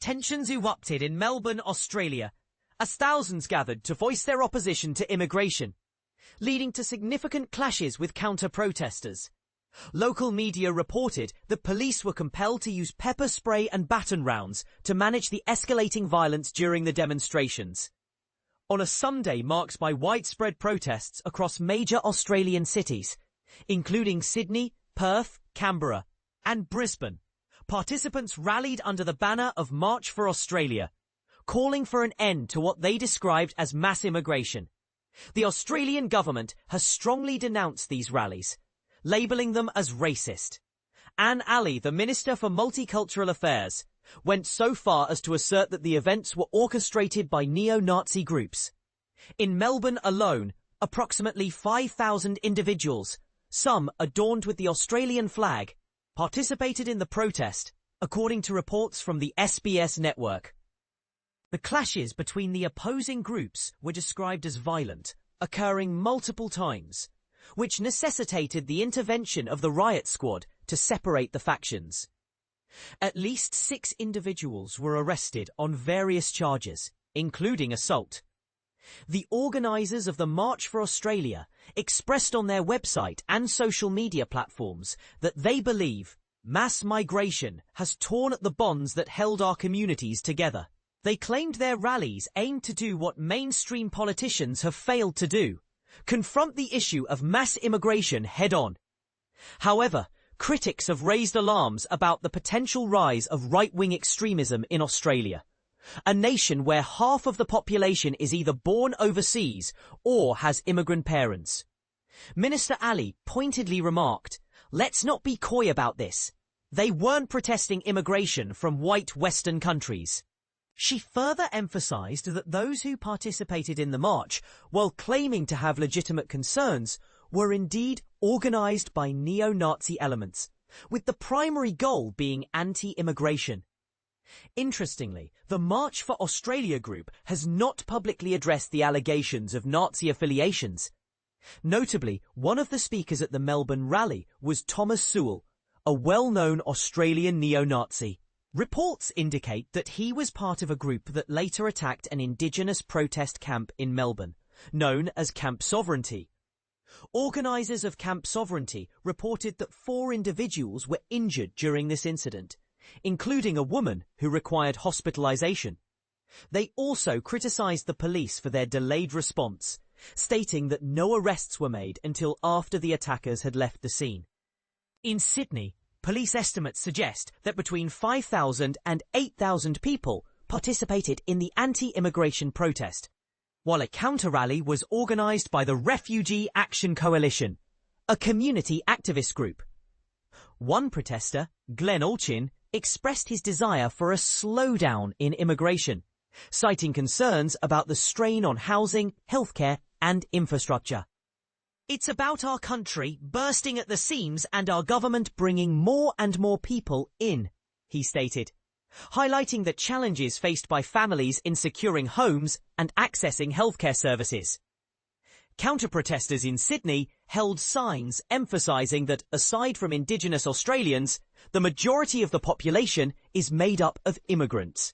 Tensions erupted in Melbourne, Australia, as thousands gathered to voice their opposition to immigration, leading to significant clashes with counter-protesters. Local media reported that police were compelled to use pepper spray and baton rounds to manage the escalating violence during the demonstrations. On a Sunday marked by widespread protests across major Australian cities, including Sydney, Perth, Canberra, and Brisbane, participants rallied under the banner of March for Australia, calling for an end to what they described as mass immigration. The Australian government has strongly denounced these rallies, labelling them as racist. Anne Alley, the Minister for Multicultural Affairs, went so far as to assert that the events were orchestrated by neo-Nazi groups. In Melbourne alone, approximately 5,000 individuals, some adorned with the Australian flag, participated in the protest, according to reports from the SBS network. The clashes between the opposing groups were described as violent, occurring multiple times, which necessitated the intervention of the riot squad to separate the factions. At least 6 individuals were arrested on various charges, including assault. The organisers of the March for Australia expressed on their website and social media platforms that they believe mass migration has torn at the bonds that held our communities together. They claimed their rallies aimed to do what mainstream politicians have failed to do: confront the issue of mass immigration head-on. However, critics have raised alarms about the potential rise of right-wing extremism in Australia, a nation where half of the population is either born overseas or has immigrant parents. Minister Alley pointedly remarked, "Let's not be coy about this. They weren't protesting immigration from white Western countries." She further emphasised that those who participated in the march, while claiming to have legitimate concerns, were indeed organised by neo-Nazi elements, with the primary goal being anti-immigration. Interestingly, the March for Australia group has not publicly addressed the allegations of Nazi affiliations. Notably, one of the speakers at the Melbourne rally was Thomas Sewell, a well-known Australian neo-Nazi. Reports indicate that he was part of a group that later attacked an Indigenous protest camp in Melbourne, known as Camp Sovereignty. Organisers of Camp Sovereignty reported that 4 individuals were injured during this incident, including a woman who required hospitalisation. They also criticised the police for their delayed response, stating that no arrests were made until after the attackers had left the scene. In Sydney, police estimates suggest that between 5,000 and 8,000 people participated in the anti-immigration protest, while a counter-rally was organised by the Refugee Action Coalition, a community activist group. One protester, Glenn Olchin, expressed his desire for a slowdown in immigration, citing concerns about the strain on housing, healthcare and infrastructure. "It's about our country bursting at the seams and our government bringing more and more people in," he stated, highlighting the challenges faced by families in securing homes and accessing healthcare services. Counter-protesters in Sydney held signs emphasising that, aside from Indigenous Australians, the majority of the population is made up of immigrants.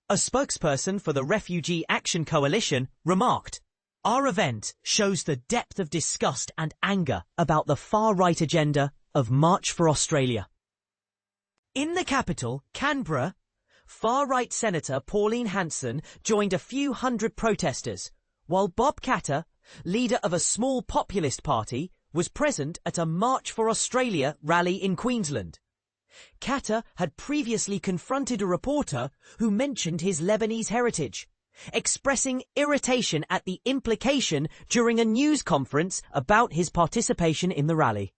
A spokesperson for the Refugee Action Coalition remarked, "Our event shows the depth of disgust and anger about the far-right agenda of March for Australia." In the capital, Canberra, far-right Senator Pauline Hanson joined a few hundred protesters, while Bob Katter, leader of a small populist party, was present at a March for Australia rally in Queensland. Katter had previously confronted a reporter who mentioned his Lebanese heritage, expressing irritation at the implication during a news conference about his participation in the rally.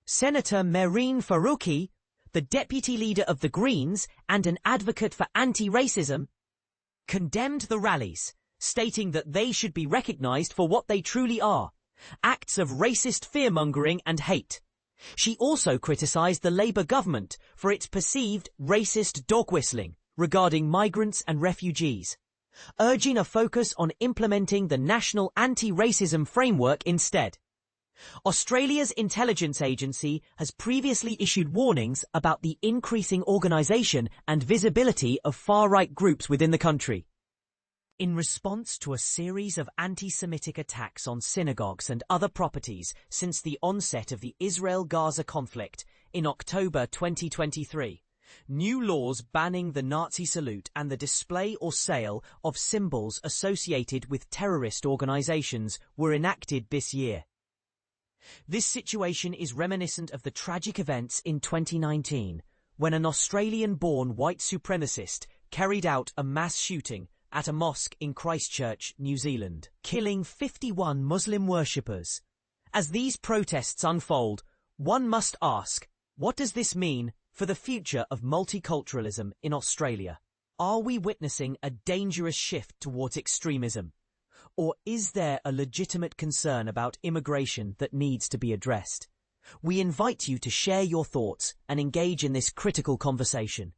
Senator Mehreen Faruqi, the deputy leader of the Greens and an advocate for anti-racism, condemned the rallies, stating that they should be recognised for what they truly are: acts of racist fear-mongering and hate. She also criticised the Labour government for its perceived racist dog-whistling regarding migrants and refugees, urging a focus on implementing the National Anti-Racism Framework instead. Australia's intelligence agency has previously issued warnings about the increasing organisation and visibility of far-right groups within the country. In response to a series of anti-Semitic attacks on synagogues and other properties since the onset of the Israel-Gaza conflict in October 2023, new laws banning the Nazi salute and the display or sale of symbols associated with terrorist organisations were enacted this year. This situation is reminiscent of the tragic events in 2019, when an Australian-born white supremacist carried out a mass shooting at a mosque in Christchurch, New Zealand, killing 51 Muslim worshippers. As these protests unfold, one must ask, what does this mean for the future of multiculturalism in Australia? Are we witnessing a dangerous shift towards extremism? Or is there a legitimate concern about immigration that needs to be addressed? We invite you to share your thoughts and engage in this critical conversation.